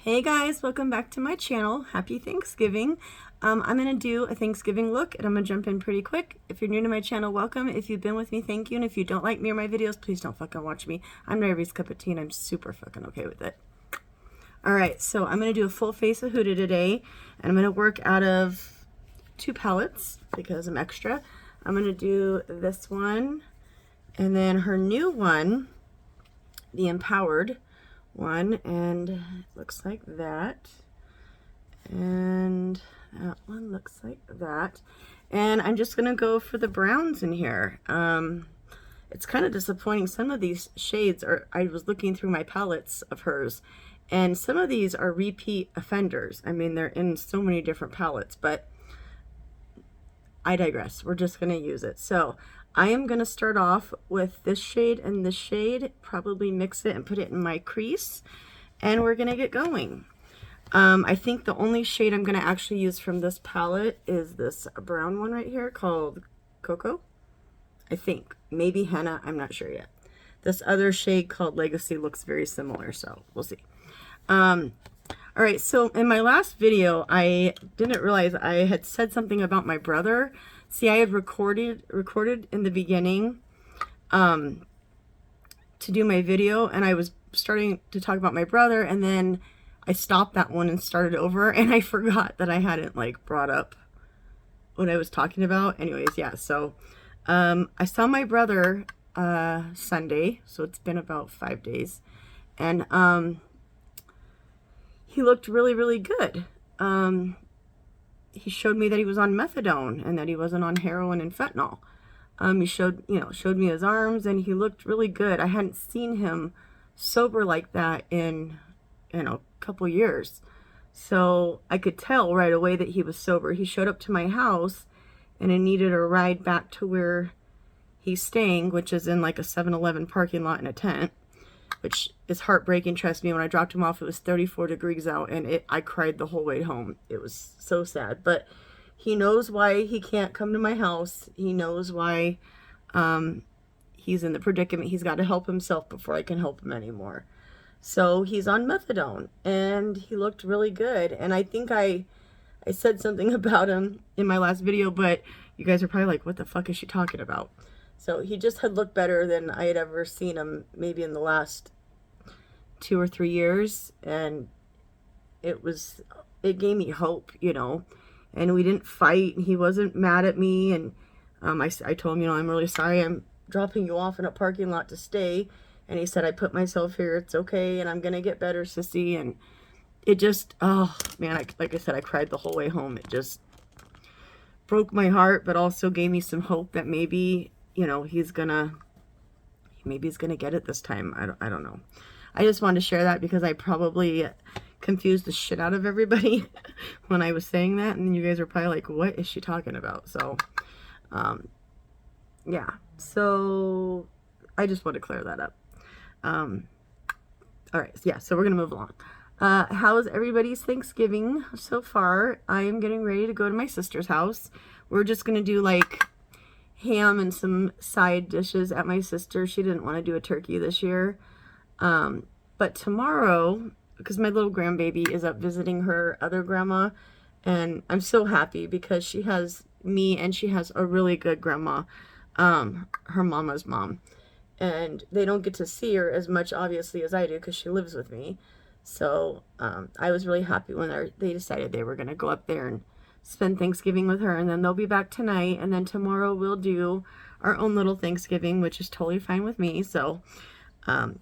Hey guys, welcome back to my channel. Happy Thanksgiving. I'm going to do a Thanksgiving look and I'm going to jump in pretty quick. If you're new to my channel, welcome. If you've been with me, thank you. And if you don't like me or my videos, please don't fucking watch me. I'm not everybody's cup of tea and I'm super fucking okay with it. Alright, so I'm going to do a full face of Huda today. And I'm going to work out of 2 palettes because I'm extra. I'm going to do this one and then her new one, the Empowered one, and it looks like that, and that one looks like that. And I'm just gonna go for the browns in here. It's kind of disappointing. Some of these shades are, I was looking through my palettes of hers, and some of these are repeat offenders. I mean, they're in so many different palettes, but I digress. We're just gonna use it. So I am going to start off with this shade and this shade, probably mix it and put it in my crease, and we're going to get going. I think the only shade I'm going to actually use from this palette is this brown one right here called Cocoa. I think. Maybe Henna. I'm not sure yet. This other shade called Legacy looks very similar, so we'll see. Alright, so in my last video, I didn't realize I had said something about my brother. See, I had recorded in the beginning to do my video, and I was starting to talk about my brother, and then I stopped that one and started over, and I forgot that I hadn't like brought up what I was talking about. Anyways, yeah, so I saw my brother Sunday, so it's been about 5 days, and he looked really, really good. He showed me that he was on methadone and that he wasn't on heroin and fentanyl. He showed me his arms, and he looked really good. I hadn't seen him sober like that in, a couple years. So I could tell right away that he was sober. He showed up to my house and I needed a ride back to where he's staying, which is in like a 7-Eleven parking lot in a tent, which is heartbreaking. Trust me, when I dropped him off, it was 34 degrees out, and I cried the whole way home. It was so sad. But he knows why he can't come to my house. He knows why he's in the predicament. He's got to help himself before I can help him anymore. So he's on methadone, and he looked really good. And I think I said something about him in my last video, but you guys are probably like, what the fuck is she talking about? So he just had looked better than I had ever seen him, maybe in the last 2 or 3 years. And it gave me hope, and we didn't fight, and he wasn't mad at me. And I told him, I'm really sorry, I'm dropping you off in a parking lot to stay. And he said, I put myself here, it's okay, and I'm going to get better, sissy. And it just, oh man, like I said, I cried the whole way home. It just broke my heart, but also gave me some hope that maybe, he's gonna get it this time. I don't know. I just wanted to share that because I probably confused the shit out of everybody when I was saying that, and you guys are probably like, what is she talking about? So yeah, so I just want to clear that up. All right, yeah, so we're gonna move along. How is everybody's Thanksgiving so far? I am getting ready to go to my sister's house. We're just gonna do like ham and some side dishes at my sister. She didn't want to do a turkey this year. But tomorrow, because my little grandbaby is up visiting her other grandma, and I'm so happy because she has me and she has a really good grandma, her mama's mom. And they don't get to see her as much, obviously, as I do because she lives with me. So I was really happy when they decided they were going to go up there and spend Thanksgiving with her, and then they'll be back tonight, and then tomorrow we'll do our own little Thanksgiving, which is totally fine with me. So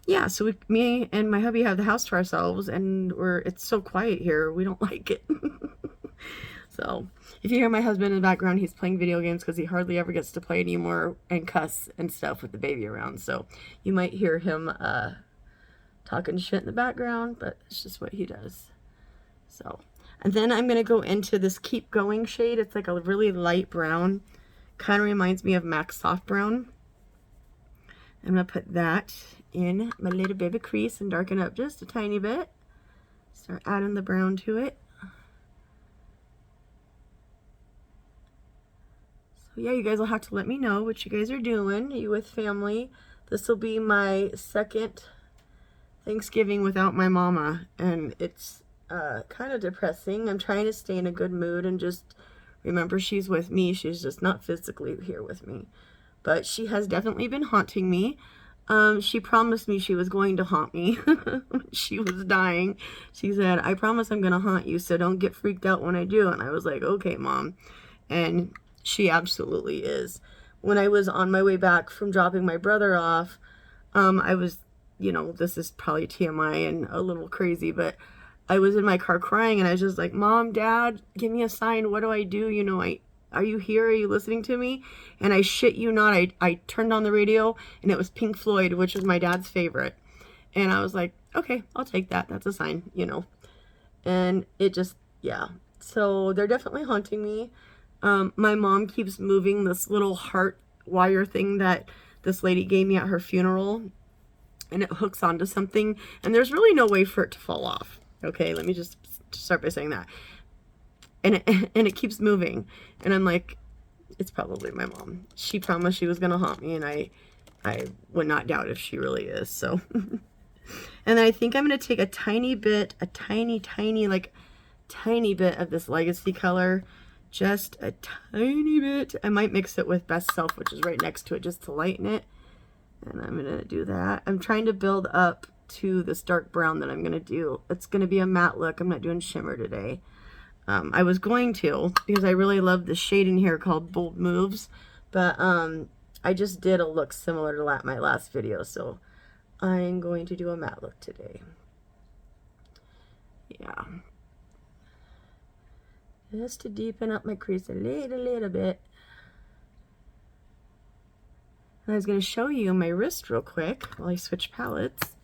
yeah, so me and my hubby have the house to ourselves, and it's so quiet here, we don't like it. So if you hear my husband in the background, he's playing video games because he hardly ever gets to play anymore and cuss and stuff with the baby around. So you might hear him talking shit in the background, but it's just what he does. So, and then I'm going to go into this Keep Going shade. It's like a really light brown. Kind of reminds me of MAC Soft Brown. I'm going to put that in my little baby crease and darken up just a tiny bit. Start adding the brown to it. So yeah, you guys will have to let me know what you guys are doing. Are you with family? This will be my second Thanksgiving without my mama, and it's kind of depressing. I'm trying to stay in a good mood and just remember she's with me. She's just not physically here with me. But she has definitely been haunting me. She promised me she was going to haunt me when she was dying. She said, I promise I'm going to haunt you, so don't get freaked out when I do. And I was like, okay, Mom. And she absolutely is. When I was on my way back from dropping my brother off, I was, you know, this is probably TMI and a little crazy, but I was in my car crying, and I was just like, Mom, Dad, give me a sign. What do I do? You know, are you here? Are you listening to me? And I shit you not, I turned on the radio, and it was Pink Floyd, which is my dad's favorite. And I was like, okay, I'll take that. That's a sign, you know. And it just, yeah. So they're definitely haunting me. My mom keeps moving this little heart wire thing that this lady gave me at her funeral, and it hooks onto something, and there's really no way for it to fall off. Okay, let me just start by saying that. And it keeps moving, and I'm like, it's probably my mom. She promised she was gonna haunt me, and I would not doubt if she really is. So and then I think I'm gonna take a tiny bit, a tiny bit of this Legacy color, just a tiny bit. I might mix it with Best Self, which is right next to it, just to lighten it. And I'm gonna do that. I'm trying to build up to this dark brown that I'm gonna do. It's gonna be a matte look. I'm not doing shimmer today. I was going to, because I really love the shade in here called Bold Moves, but I just did a look similar to my last video, so I'm going to do a matte look today. Yeah. Just to deepen up my crease a little bit. And I was going to show you my wrist real quick while I switch palettes.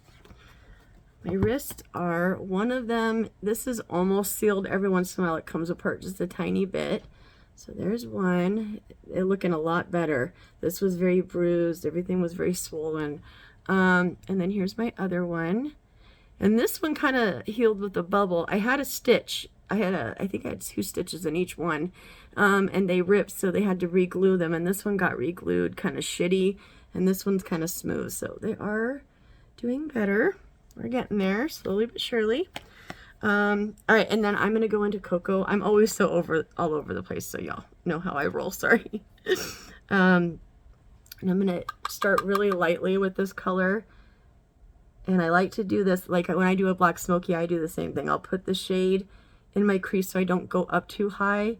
My wrists are, one of them, this is almost sealed. Every once in a while it comes apart just a tiny bit. So there's one. They're looking a lot better. This was very bruised. Everything was very swollen. And then here's my other one. And this one kind of healed with a bubble. I had a stitch. I think I had 2 stitches in each one. And they ripped, so they had to re-glue them. And this one got re-glued kind of shitty. And this one's kind of smooth. So they are doing better. We're getting there, slowly but surely. All right, and then I'm going to go into Cocoa. I'm always so all over the place, so y'all know how I roll, sorry. And I'm going to start really lightly with this color. And I like to do this, like when I do a Black Smoky, I do the same thing. I'll put the shade in my crease so I don't go up too high.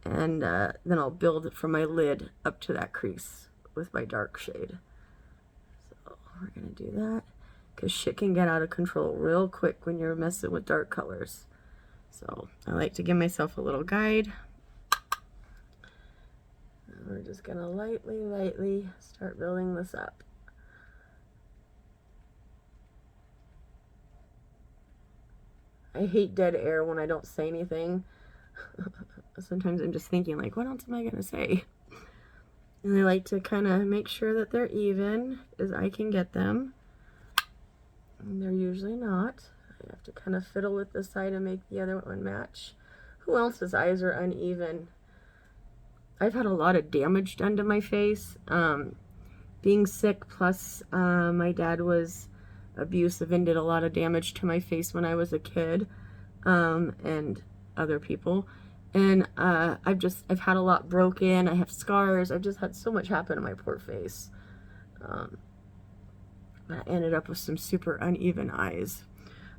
And then I'll build from my lid up to that crease with my dark shade. So we're going to do that. Because shit can get out of control real quick when you're messing with dark colors. So I like to give myself a little guide. And we're just going to lightly start building this up. I hate dead air when I don't say anything. Sometimes I'm just thinking, like, what else am I going to say? And I like to kind of make sure that they're even as I can get them. And they're usually not. I have to kind of fiddle with this side and make the other one match. Who else's eyes are uneven? I've had a lot of damage done to my face. Being sick, plus my dad was abusive and did a lot of damage to my face when I was a kid, and other people. And I've had a lot broken. I have scars. I've just had so much happen to my poor face. I ended up with some super uneven eyes.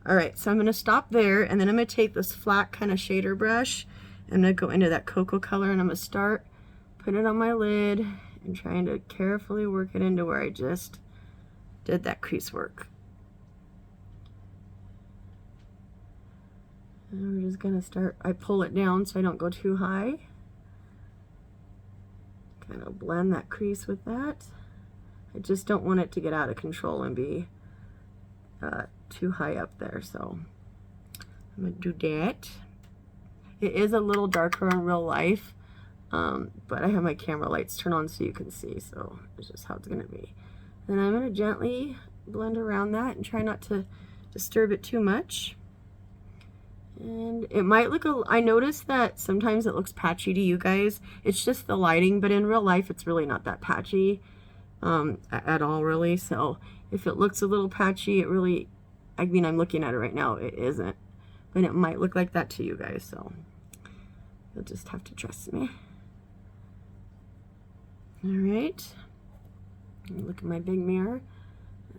All right, so I'm going to stop there, and then I'm going to take this flat kind of shader brush, and I'm going to go into that cocoa color, and I'm going to start putting it on my lid and trying to carefully work it into where I just did that crease work. And we're just going to start, I pull it down so I don't go too high. Kind of blend that crease with that. I just don't want it to get out of control and be too high up there, so I'm going to do that. It is a little darker in real life, but I have my camera lights turned on so you can see, so it's just how it's going to be. Then I'm going to gently blend around that and try not to disturb it too much. And it might look I noticed that sometimes it looks patchy to you guys. It's just the lighting, but in real life it's really not that patchy. At all, really. So if it looks a little patchy, it really, I mean, I'm looking at it right now, it isn't. And it might look like that to you guys, so you'll just have to trust me. All right. Look at my big mirror.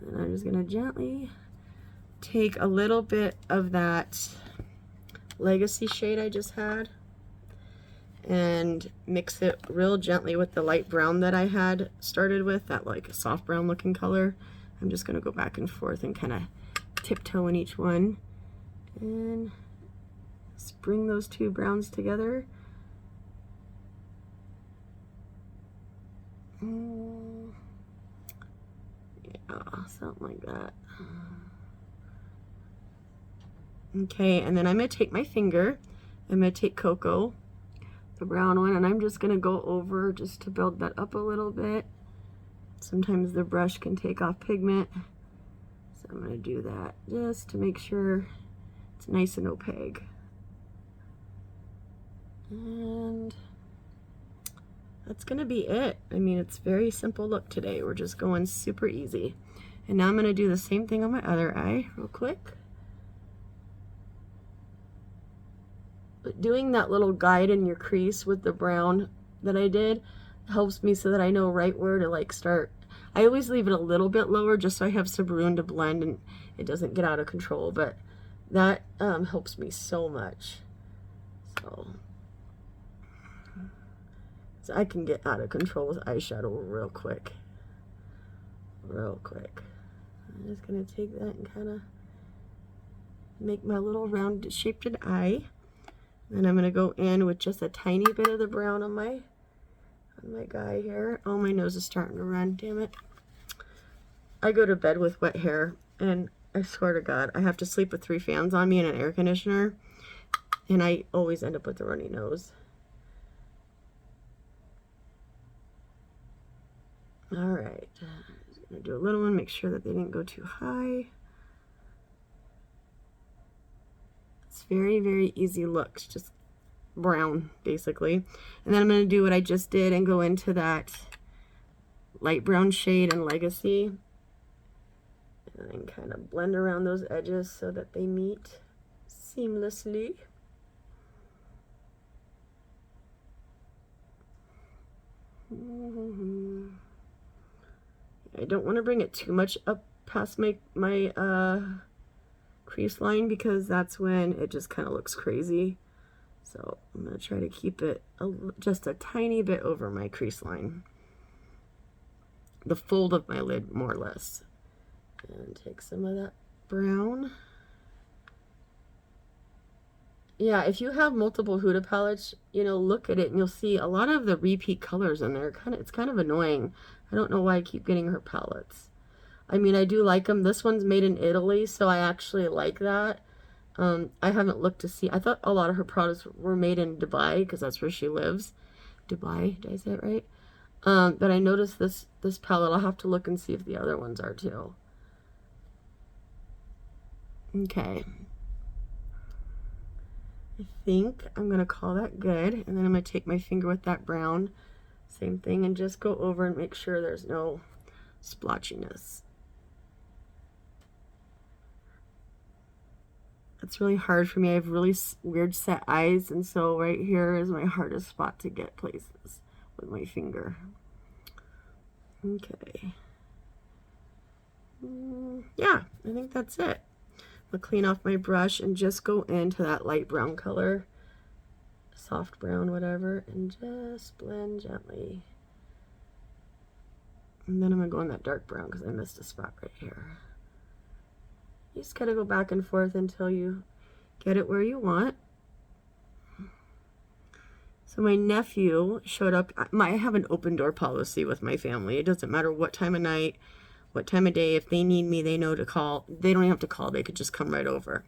And I'm just gonna gently take a little bit of that Legacy shade I just had and mix it real gently with the light brown that I had started with, that like a soft brown looking color. I'm just gonna go back and forth and kind of tiptoe in each one and bring those two browns together. Yeah, something like that. Okay, and then I'm going to take my finger, I'm going to take Cocoa, the brown one, and I'm just going to go over just to build that up a little bit. Sometimes the brush can take off pigment, so I'm going to do that just to make sure it's nice and opaque. And that's going to be it. I mean, it's very simple look today. We're just going super easy. And now I'm going to do the same thing on my other eye real quick. But doing that little guide in your crease with the brown that I did helps me so that I know right where to like start. I always leave it a little bit lower just so I have some room to blend and it doesn't get out of control, but that helps me so much. So I can get out of control with eyeshadow real quick. Real quick. I'm just going to take that and kind of make my little round shaped eye. Then I'm going to go in with just a tiny bit of the brown on my guy here. Oh, my nose is starting to run, damn it. I go to bed with wet hair, and I swear to God, I have to sleep with 3 fans on me and an air conditioner, and I always end up with a runny nose. All right, I'm just going to do a little one, make sure that they didn't go too high. It's very, very easy looks, just brown basically. And then I'm going to do what I just did and go into that light brown shade in Legacy and then kind of blend around those edges so that they meet seamlessly. I don't want to bring it too much up past my crease line because that's when it just kind of looks crazy. So I'm going to try to keep it just a tiny bit over my crease line. The fold of my lid, more or less. And take some of that brown. Yeah, if you have multiple Huda palettes, you know, look at it and you'll see a lot of the repeat colors in there. It's kind of annoying. I don't know why I keep getting her palettes. I mean, I do like them. This one's made in Italy, so I actually like that. I haven't looked to see. I thought a lot of her products were made in Dubai because that's where she lives. Dubai, did I say it right? But I noticed this palette. I'll have to look and see if the other ones are too. Okay. I think I'm going to call that good. And then I'm going to take my finger with that brown. Same thing. And just go over and make sure there's no splotchiness. It's really hard for me. I have really weird set eyes. And so right here is my hardest spot to get places with my finger. Okay. Yeah, I think that's it. I'll clean off my brush and just go into that light brown color, soft brown, whatever, and just blend gently. And then I'm going to go in that dark brown because I missed a spot right here. You just got to go back and forth until you get it where you want. So my nephew showed up. I have an open door policy with my family. It doesn't matter what time of night, what time of day. If they need me, they know to call. They don't even have to call. They could just come right over.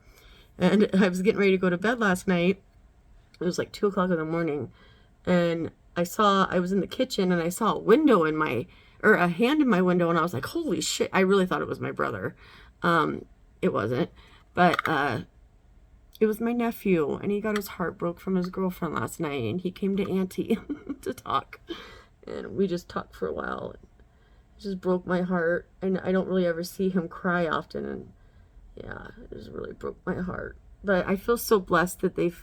And I was getting ready to go to bed last night. It was like 2 o'clock in the morning. And I was in the kitchen and I saw a window in my, or a hand in my window. And I was like, holy shit. I really thought it was my brother. It wasn't. But it was my nephew. And he got his heart broke from his girlfriend last night. And he came to Auntie to talk. And we just talked for a while. It just broke my heart, and I don't really ever see him cry often, and yeah, it just really broke my heart. But I feel so blessed that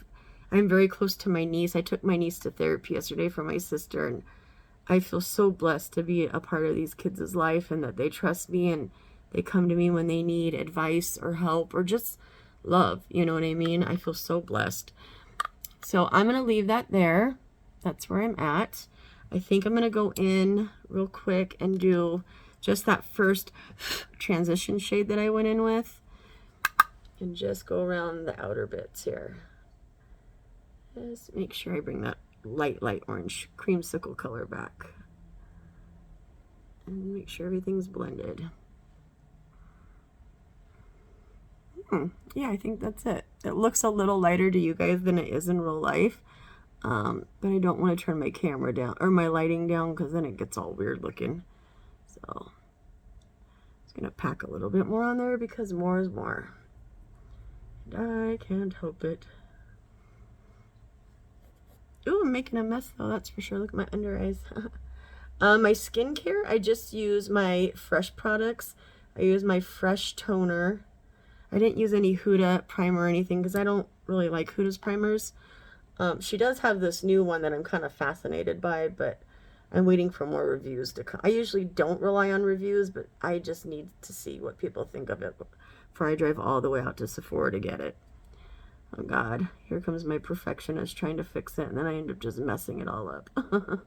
I'm very close to my niece. I took my niece to therapy yesterday for my sister, and I feel so blessed to be a part of these kids' life and that they trust me and they come to me when they need advice or help or just love. You know what I mean? I feel so blessed. So I'm going to leave that there. That's where I'm at. I think I'm going to go in real quick and do just that first transition shade that I went in with. And just go around the outer bits here. Just make sure I bring that light orange creamsicle color back. And make sure everything's blended. Yeah, I think that's it. It looks a little lighter to you guys than it is in real life. But I don't want to turn my camera down or my lighting down because then it gets all weird looking. So I'm just going to pack a little bit more on there because more is more. And I can't help it. Ooh, I'm making a mess though, that's for sure. Look at my under eyes. My skincare, I just use my Fresh products. I use my Fresh toner. I didn't use any Huda primer or anything because I don't really like Huda's primers. She does have this new one that I'm kind of fascinated by, but I'm waiting for more reviews to come. I usually don't rely on reviews, but I just need to see what people think of it before I drive all the way out to Sephora to get it. Oh God, here comes my perfectionist trying to fix it, and then I end up just messing it all up. I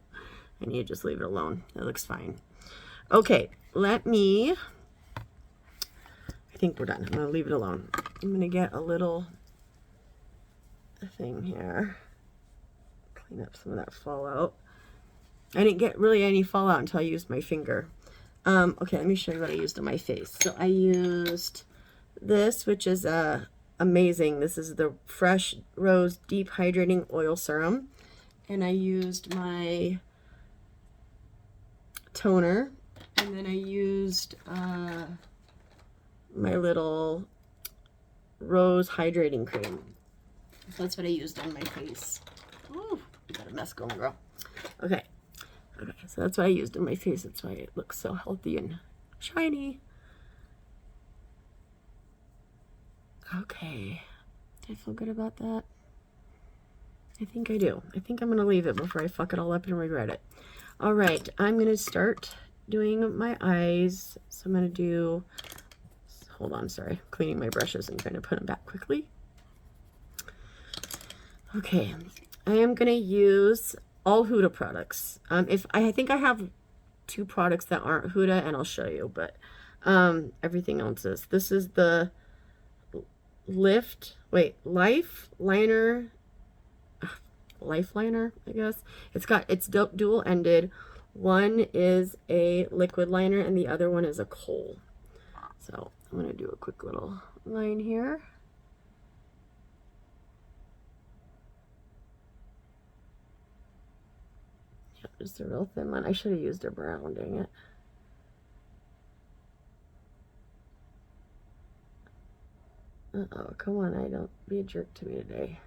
need to just leave it alone. It looks fine. Okay, I think we're done. I'm gonna leave it alone. I'm gonna get a little thing here. Clean up some of that fallout. I didn't get really any fallout until I used my finger. Okay, let me show you what I used on my face. So I used this, which is amazing. This is the Fresh Rose Deep Hydrating Oil Serum. And I used my toner. And then I used my little rose hydrating cream. So that's what I used on my face. Ooh, you got a mess going, girl. Okay. Okay, so that's what I used on my face. That's why it looks so healthy and shiny. Okay. Do I feel good about that? I think I do. I think I'm going to leave it before I fuck it all up and regret it. All right, I'm going to start doing my eyes. So I'm going to do, hold on, sorry, cleaning my brushes and trying to put them back quickly. Okay, I am going to use all Huda products. I think I have 2 products that aren't Huda, and I'll show you, but everything else is. This is the Life Liner, I guess. It's dual ended. One is a liquid liner and the other one is a kohl. So I'm going to do a quick little line here. Yep, just a real thin line. I should have used a brown, dang it. Uh-oh, come on, don't be a jerk to me today.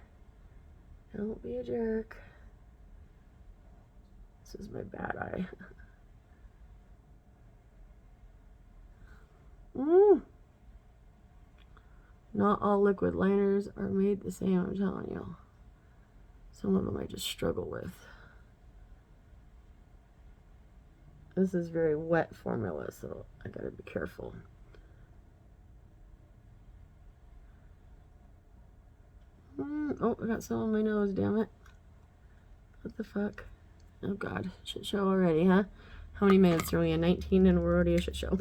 Don't be a jerk. This is my bad eye. Not all liquid liners are made the same, I'm telling you. Some of them I just struggle with. This is very wet formula, so I gotta be careful. Oh, I got some on my nose, damn it. What the fuck? Oh God, shit show already, huh? How many minutes are we in? 19, and we're already a shit show.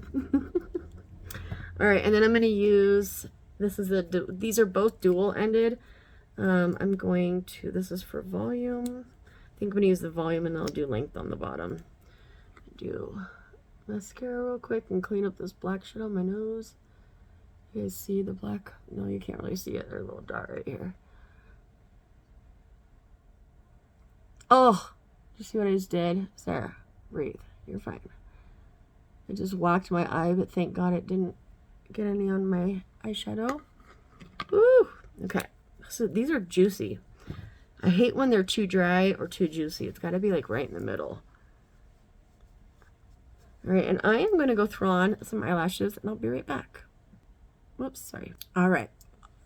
All right, and then I'm gonna use, these are both dual ended. I'm going to, this is for volume. I think I'm gonna use the volume and I'll do length on the bottom. Do mascara real quick and clean up this black shit on my nose. You guys see the black? No, you can't really see it. They're a little dark right here. Oh, you see what I just did? Sarah, breathe. You're fine. I just whacked my eye, but thank God it didn't get any on my eyeshadow. Woo! Okay, so these are juicy. I hate when they're too dry or too juicy. It's got to be like right in the middle. All right, and I am going to go throw on some eyelashes, and I'll be right back. Whoops, sorry. All right,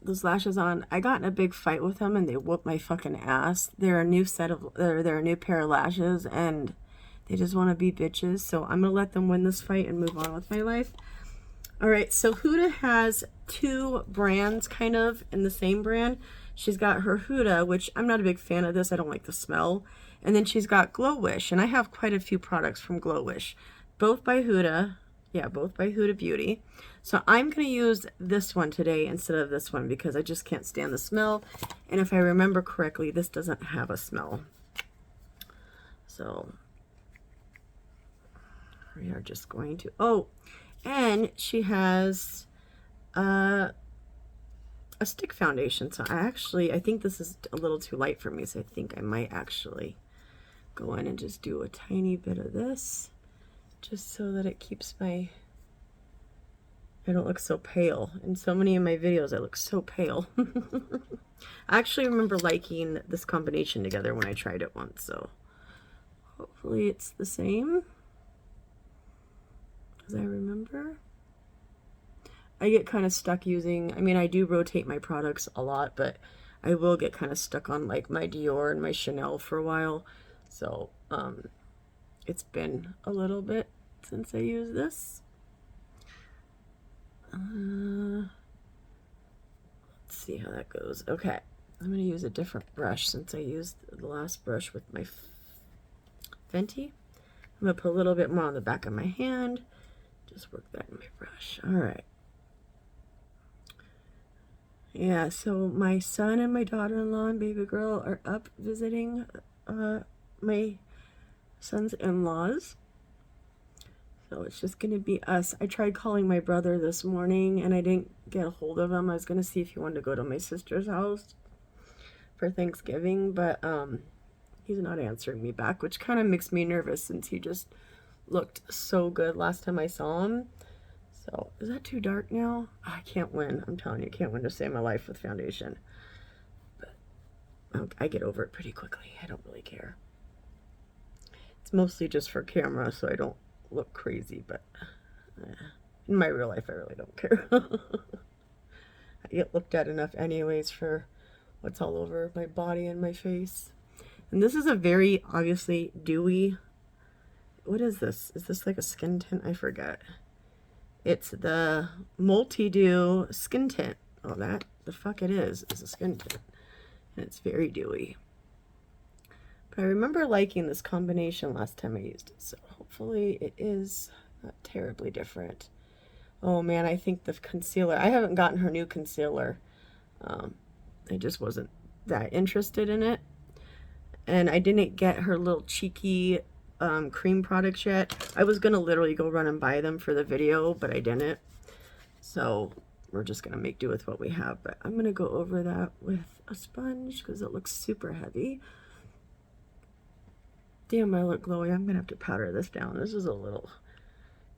those lashes on. I got in a big fight with them and they whooped my fucking ass. They're a new they're a new pair of lashes and they just want to be bitches. So I'm gonna let them win this fight and move on with my life. All right, so Huda has two brands kind of in the same brand. She's got her Huda, which I'm not a big fan of this. I don't like the smell. And then she's got Glow Wish, and I have quite a few products from Glow Wish, both by Huda. Yeah, both by HudaBeauty. So I'm going to use this one today instead of this one because I just can't stand the smell. And if I remember correctly, this doesn't have a smell. So we are just going to, oh, and she has a stick foundation. So I think this is a little too light for me. So I think I might actually go in and just do a tiny bit of this, just so that it keeps I don't look so pale. In so many of my videos, I look so pale. I actually remember liking this combination together when I tried it once, so hopefully it's the same as I remember. I get kind of stuck using, I mean, I do rotate my products a lot, but I will get kind of stuck on like my Dior and my Chanel for a while. So, it's been a little bit since I used this. Let's see how that goes. Okay, I'm going to use a different brush since I used the last brush with my Fenty. I'm going to put a little bit more on the back of my hand. Just work that in my brush. All right. Yeah, so my son and my daughter-in-law and baby girl are up visiting my son's in-laws. So it's just going to be us. I tried calling my brother this morning and I didn't get a hold of him. I was going to see if he wanted to go to my sister's house for Thanksgiving, but he's not answering me back, which kind of makes me nervous since he just looked so good last time I saw him. So is that too dark now? I can't win. I'm telling you, I can't win to save my life with foundation. But I get over it pretty quickly. I don't really care. It's mostly just for camera so I don't look crazy, but in my real life I really don't care. I get looked at enough anyways for what's all over my body and my face. And this is a very obviously dewy, what is this? Is this like a skin tint? I forget. It's the Multi-Dew skin tint. Oh, that the fuck it is a skin tint. And it's very dewy. But I remember liking this combination last time I used it, so hopefully it is not terribly different. Oh man, I think the concealer, I haven't gotten her new concealer. I just wasn't that interested in it. And I didn't get her little cheeky cream products yet. I was gonna literally go run and buy them for the video, but I didn't. So we're just gonna make do with what we have. But I'm gonna go over that with a sponge because it looks super heavy. Damn, I look glowy. I'm gonna have to powder this down. This is a little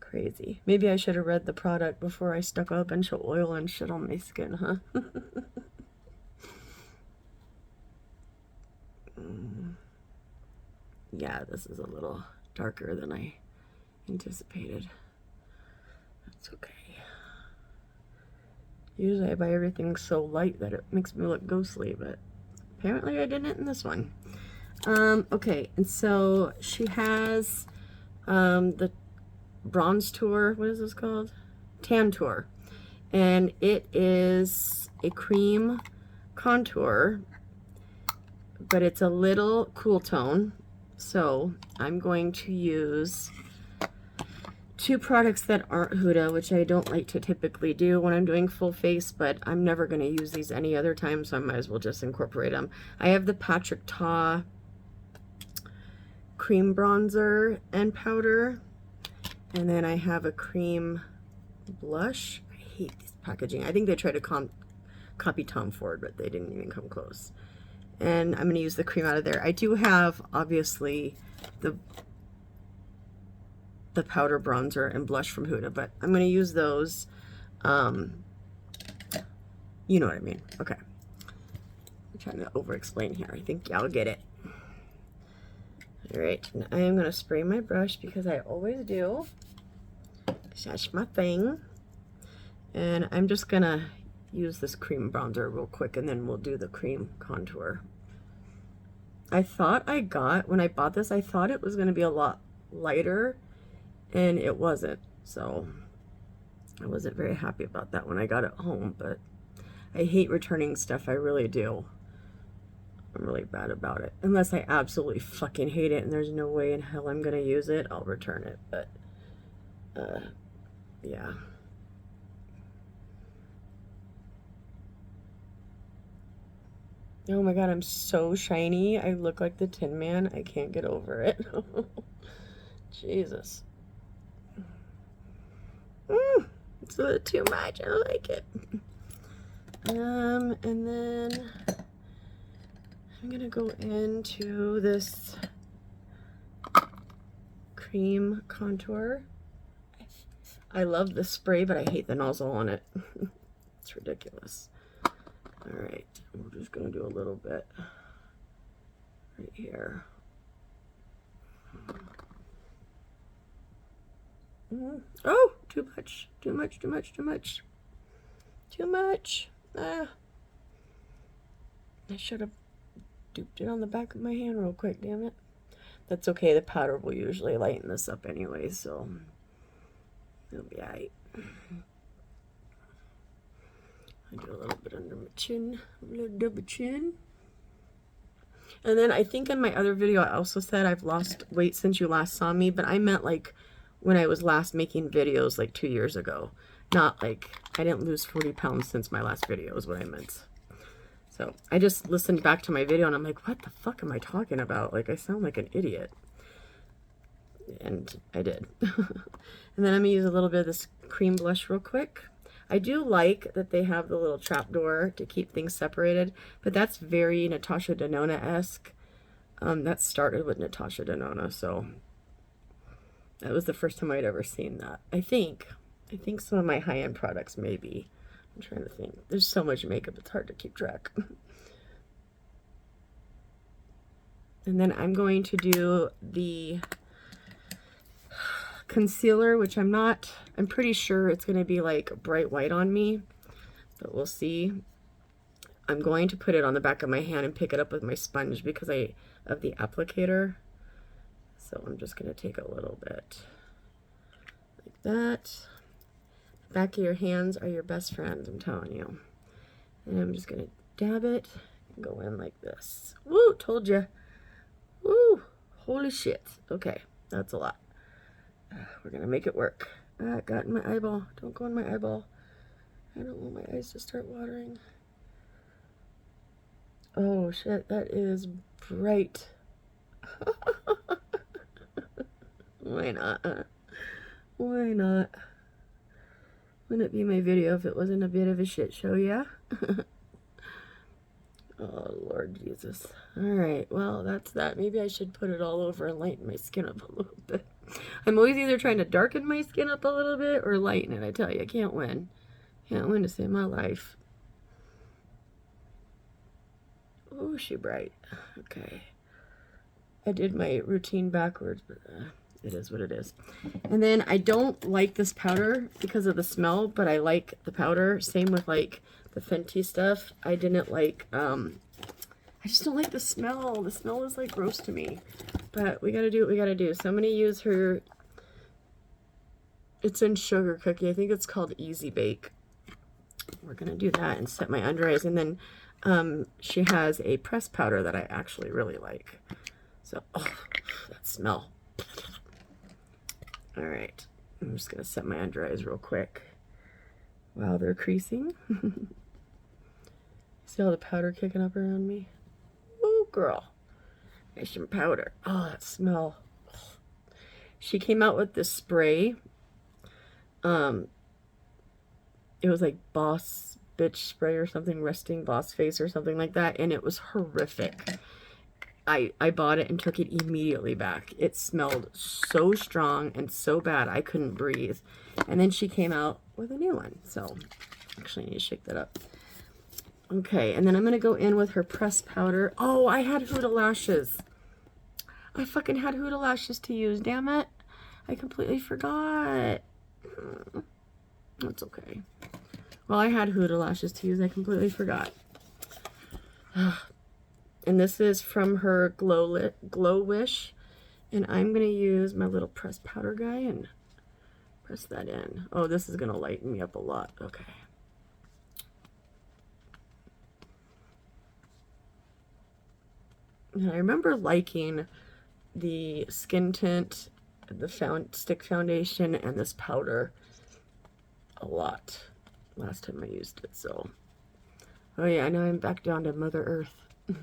crazy. Maybe I should have read the product before I stuck a bunch of oil and shit on my skin, huh? Yeah, this is a little darker than I anticipated. That's okay. Usually I buy everything so light that it makes me look ghostly, but apparently I didn't in this one. Okay, and so she has the Bronze Tour. What is this called? Tan Tour. And it is a cream contour, but it's a little cool tone. So I'm going to use two products that aren't Huda, which I don't like to typically do when I'm doing full face, but I'm never going to use these any other time, so I might as well just incorporate them. I have the Patrick Ta cream bronzer and powder, and then I have a cream blush. I hate this packaging. I think they tried to copy Tom Ford, but they didn't even come close. And I'm going to use the cream out of there. I do have, obviously, the powder bronzer and blush from Huda, but I'm going to use those. You know what I mean. Okay. I'm trying to over-explain here. I think y'all get it. Alright, now I am going to spray my brush because I always do. That's my thing. And I'm just going to use this cream bronzer real quick, and then we'll do the cream contour. I thought when I bought this, I thought it was going to be a lot lighter, and it wasn't. So I wasn't very happy about that when I got it home, but I hate returning stuff. I really do. I'm really bad about it. Unless I absolutely fucking hate it and there's no way in hell I'm going to use it, I'll return it. But, yeah. Oh my god, I'm so shiny. I look like the Tin Man. I can't get over it. Jesus. It's a little too much. I don't like it. And then I'm gonna go into this cream contour. I love the spray, but I hate the nozzle on it. It's ridiculous. All right, we're just gonna do a little bit right here. Oh, too much, too much, too much, too much, too much. I should have duped it on the back of my hand real quick, damn it. That's okay, the powder will usually lighten this up anyway, so it'll be alright. I do a little bit under my chin, a little double chin. And then I think in my other video I also said I've lost weight since you last saw me, but I meant like when I was last making videos like 2 years ago. Not like I didn't lose 40 pounds since my last video is what I meant. So I just listened back to my video and I'm like, what the fuck am I talking about? Like, I sound like an idiot. And I did. And then I'm gonna use a little bit of this cream blush real quick. I do like that they have the little trap door to keep things separated, but that's very Natasha Denona-esque. That started with Natasha Denona, so that was the first time I'd ever seen that. I think some of my high-end products maybe. I'm trying to think. There's so much makeup, it's hard to keep track. And then I'm going to do the concealer, which I'm pretty sure it's going to be like bright white on me, but we'll see. I'm going to put it on the back of my hand and pick it up with my sponge because of the applicator. So I'm just going to take a little bit like that. The back of your hands are your best friends, I'm telling you. And I'm just going to dab it and go in like this. Woo, told you. Woo, holy shit. Okay, that's a lot. We're gonna make it work. Ah, it got in my eyeball. Don't go in my eyeball. I don't want my eyes to start watering. Oh shit, that is bright. Why not? Why not? Wouldn't it be my video if it wasn't a bit of a shit show, yeah? Oh, Lord Jesus. Alright, well, that's that. Maybe I should put it all over and lighten my skin up a little bit. I'm always either trying to darken my skin up a little bit or lighten it. I tell you, I can't win. Can't win to save my life. Oh, she bright. Okay. I did my routine backwards, but it is what it is. And then I don't like this powder because of the smell, but I like the powder. Same with like the Fenty stuff. I didn't like, I just don't like the smell. The smell is like gross to me. But we gotta do what we gotta do. So I'm gonna use her, it's in Sugar Cookie. I think it's called Easy Bake. We're gonna do that and set my under eyes. And then she has a pressed powder that I actually really like. So, oh, that smell. All right, I'm just gonna set my under eyes real quick while they're creasing. See all the powder kicking up around me? Oh, girl. Nice some powder. Oh, that smell. She came out with this spray. It was like Boss Bitch spray or something, Resting Boss Face or something like that, and it was horrific. I bought it and took it immediately back. It smelled so strong and so bad I couldn't breathe. And then she came out with a new one. So, actually I need to shake that up. Okay, and then I'm going to go in with her pressed powder. Oh, I had Huda lashes. I fucking had Huda lashes to use, damn it. I completely forgot. That's okay. Well, I had Huda lashes to use. I completely forgot. And this is from her Glow Wish. And I'm going to use my little pressed powder guy and press that in. Oh, this is going to lighten me up a lot. Okay. And I remember liking the skin tint, the stick foundation, and this powder a lot last time I used it. So, oh yeah, I know I'm back down to Mother Earth. I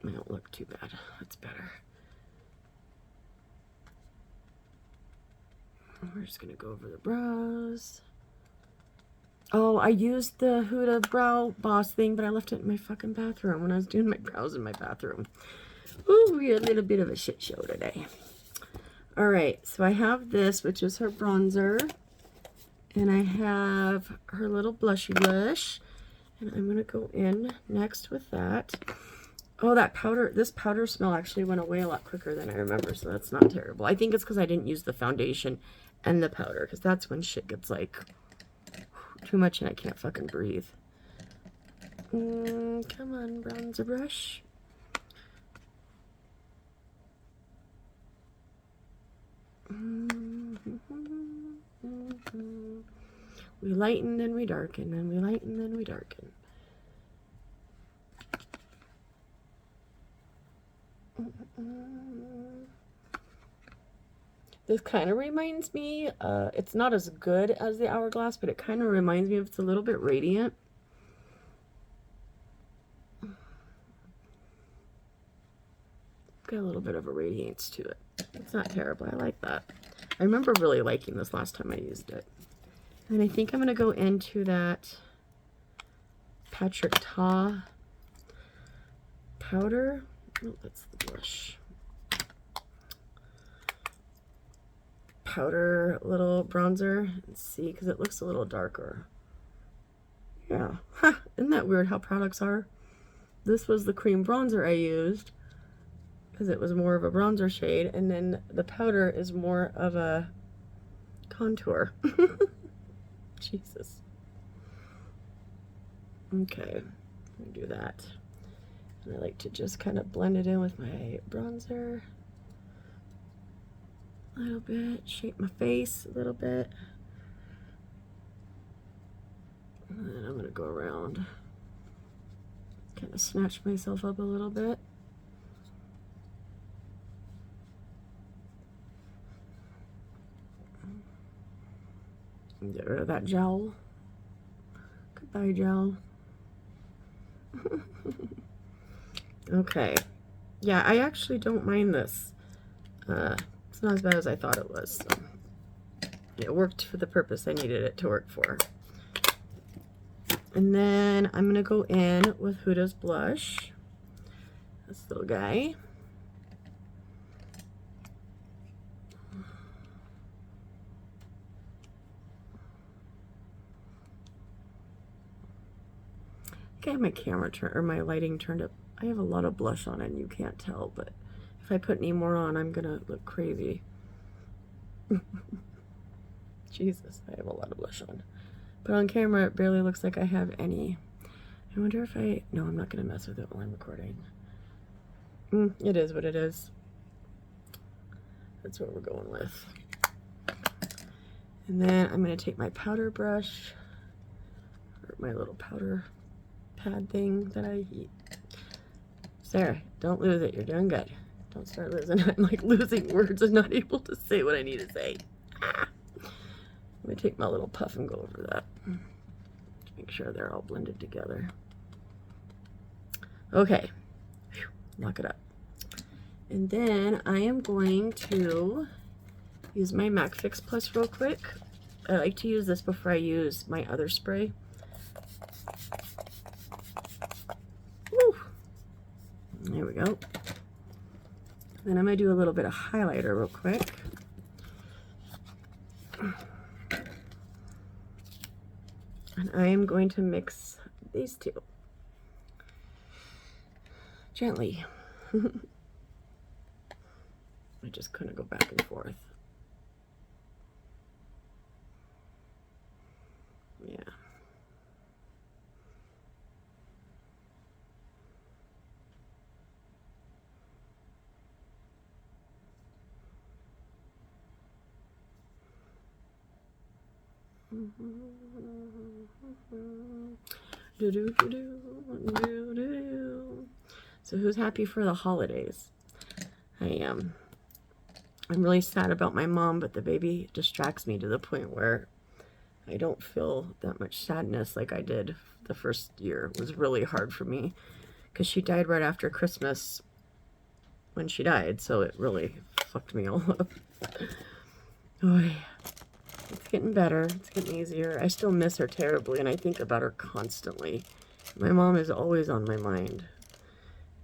don't look too bad. That's better. We're just gonna go over the brows. Oh, I used the Huda Brow Boss thing, but I left it in my fucking bathroom when I was doing my brows in my bathroom. Ooh, we're a little bit of a shit show today. Alright, so I have this, which is her bronzer. And I have her little blushy blush. And I'm going to go in next with that. Oh, that powder, this powder smell actually went away a lot quicker than I remember, so that's not terrible. I think it's because I didn't use the foundation and the powder, because that's when shit gets like too much and I can't fucking breathe. Come on, bronzer brush. We lighten, then we darken, then we lighten, then we darken. This kind of reminds me, it's not as good as the Hourglass, but it kind of reminds me of, it's a little bit radiant. Got a little bit of a radiance to it. It's not terrible. I like that. I remember really liking this last time I used it. And I think I'm going to go into that Patrick Ta powder. Oh, that's the blush. Powder little bronzer. Let's see, because it looks a little darker. Yeah. Huh. Isn't that weird how products are? This was the cream bronzer I used because it was more of a bronzer shade, and then the powder is more of a contour. Jesus. Okay, I'm gonna do that. And I like to just kind of blend it in with my bronzer a little bit, shape my face a little bit. And then I'm gonna go around, kind of snatch myself up a little bit. And get rid of that gel. Goodbye, gel. Okay. Yeah, I actually don't mind this. It's not as bad as I thought it was. So it worked for the purpose I needed it to work for. And then I'm going to go in with Huda's blush. This little guy. I have my camera or my lighting turned up. I have a lot of blush on and you can't tell, but if I put any more on, I'm gonna look crazy. Jesus, I have a lot of blush on. But on camera, it barely looks like I have any. I wonder if no, I'm not gonna mess with it while I'm recording. It is what it is. That's what we're going with. And then I'm gonna take my powder brush, or my little powder pad thing that I eat. Sarah, don't lose it. You're doing good. Don't start losing it. I'm like losing words and not able to say what I need to say. Let me take my little puff and go over that. Make sure they're all blended together. Okay. Whew. Lock it up. And then I am going to use my MAC Fix Plus real quick. I like to use this before I use my other spray. Woo. There we go. Then I'm going to do a little bit of highlighter real quick. And I am going to mix these two gently. I just couldn't go back and forth. Yeah. So who's happy for the holidays? I am. I'm really sad about my mom, but the baby distracts me to the point where I don't feel that much sadness like I did the first year. It was really hard for me because she died right after Christmas when she died, so it really fucked me all up. Oy. It's getting better. It's getting easier. I still miss her terribly, and I think about her constantly. My mom is always on my mind.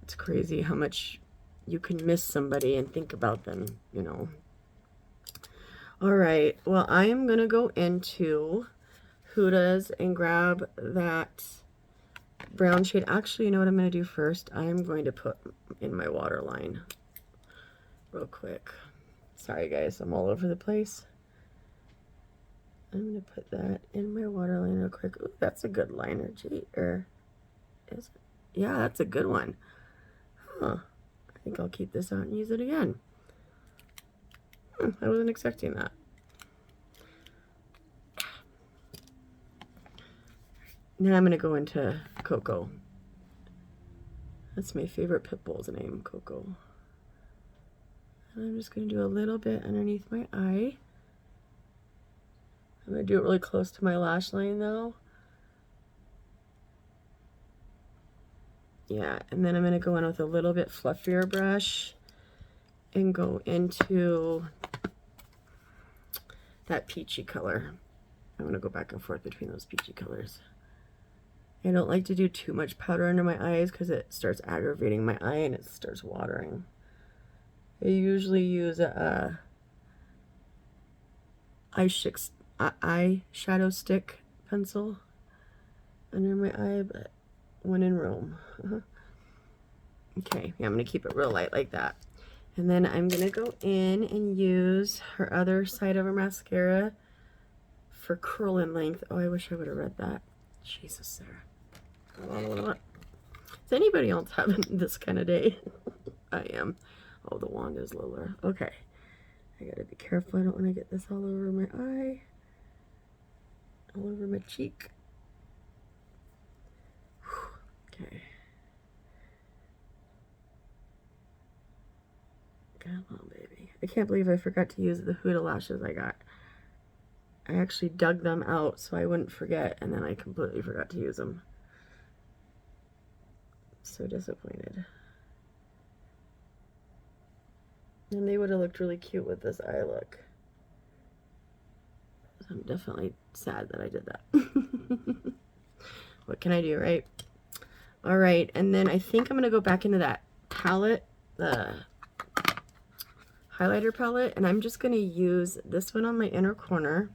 It's crazy how much you can miss somebody and think about them, you know. All right. Well, I am going to go into Huda's and grab that brown shade. Actually, you know what I'm going to do first? I am going to put in my waterline real quick. Sorry, guys. I'm all over the place. I'm going to put that in my waterline real quick. Ooh, that's a good liner. Gee, is it? Yeah, that's a good one. Huh. I think I'll keep this out and use it again. I wasn't expecting that. Now I'm going to go into Coco. That's my favorite pit bull's name, Coco. And I'm just going to do a little bit underneath my eye. I'm going to do it really close to my lash line though. Yeah, and then I'm going to go in with a little bit fluffier brush and go into that peachy color. I'm going to go back and forth between those peachy colors. I don't like to do too much powder under my eyes because it starts aggravating my eye and it starts watering. I usually use a eyeshadow stick pencil under my eye, but when in Rome. Okay, yeah, I'm going to keep it real light like that. And then I'm going to go in and use her other side of her mascara for curl in length. Oh, I wish I would have read that. Jesus, Sarah. Is anybody else having this kind of day? I am. Oh, the wand is lower. Okay. I gotta be careful. I don't want to get this all over my eye. All over my cheek. Okay. Come on, baby. I can't believe I forgot to use the Huda lashes I got. I actually dug them out so I wouldn't forget, and then I completely forgot to use them. So disappointed. And they would have looked really cute with this eye look. So I'm definitely sad that I did that. What can I do, right? All right, and then I think I'm gonna go back into that palette, the highlighter palette, and I'm just gonna use this one on my inner corner,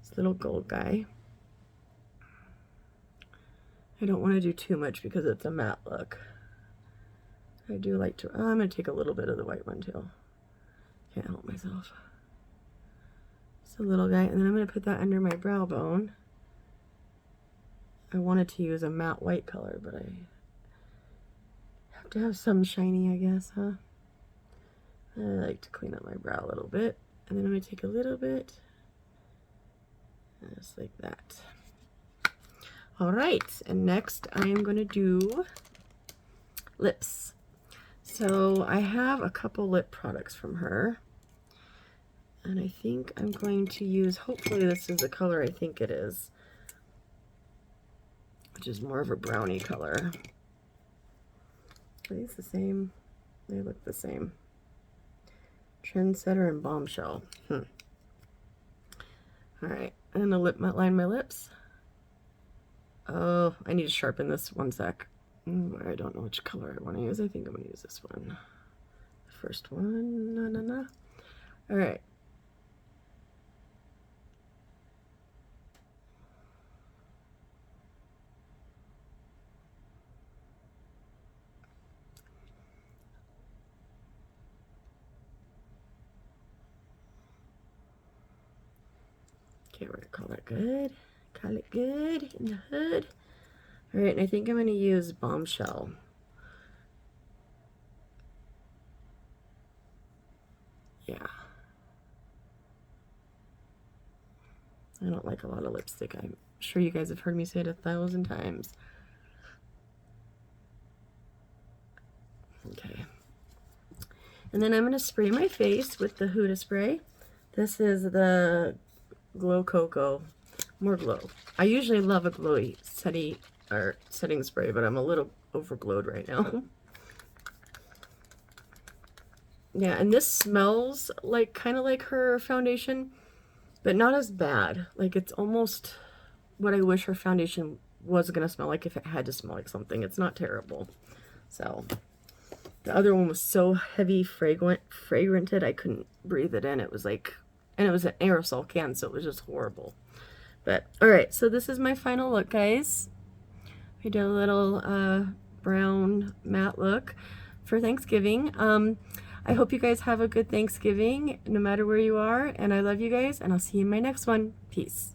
this little gold guy. I don't want to do too much because it's a matte look. I do like to, oh, I'm gonna take a little bit of the white one too. Can't help myself. Just a little guy, and then I'm gonna put that under my brow bone. I wanted to use a matte white color, but I have to have some shiny, I guess, huh? I like to clean up my brow a little bit. And then I'm going to take a little bit, just like that. All right, and next I am going to do lips. So I have a couple lip products from her. And I think I'm going to use, hopefully this is the color I think it is, which is more of a brownie color. Are these the same? They look the same. Trendsetter and Bombshell. All right, I'm gonna line my lips. Oh, I need to sharpen this one sec. I don't know which color I want to use. I think I'm gonna use this one. The first one. All right. Okay, we're gonna call that good. Got it good in the hood. All right, and I think I'm going to use Bombshell. Yeah. I don't like a lot of lipstick. I'm sure you guys have heard me say it 1,000 times. Okay. And then I'm going to spray my face with the Huda spray. This is the Glow Cocoa. More glow. I usually love a glowy setting spray, but I'm a little overglowed right now. Yeah, and this smells like kind of like her foundation, but not as bad. Like, it's almost what I wish her foundation was gonna smell like if it had to smell like something. It's not terrible. So the other one was so heavy fragranted I couldn't breathe it in. It was like, and it was an aerosol can, so it was just horrible. But all right, so this is my final look, guys. I did a little brown matte look for Thanksgiving. I hope you guys have a good Thanksgiving no matter where you are, and I love you guys, and I'll see you in my next one. Peace.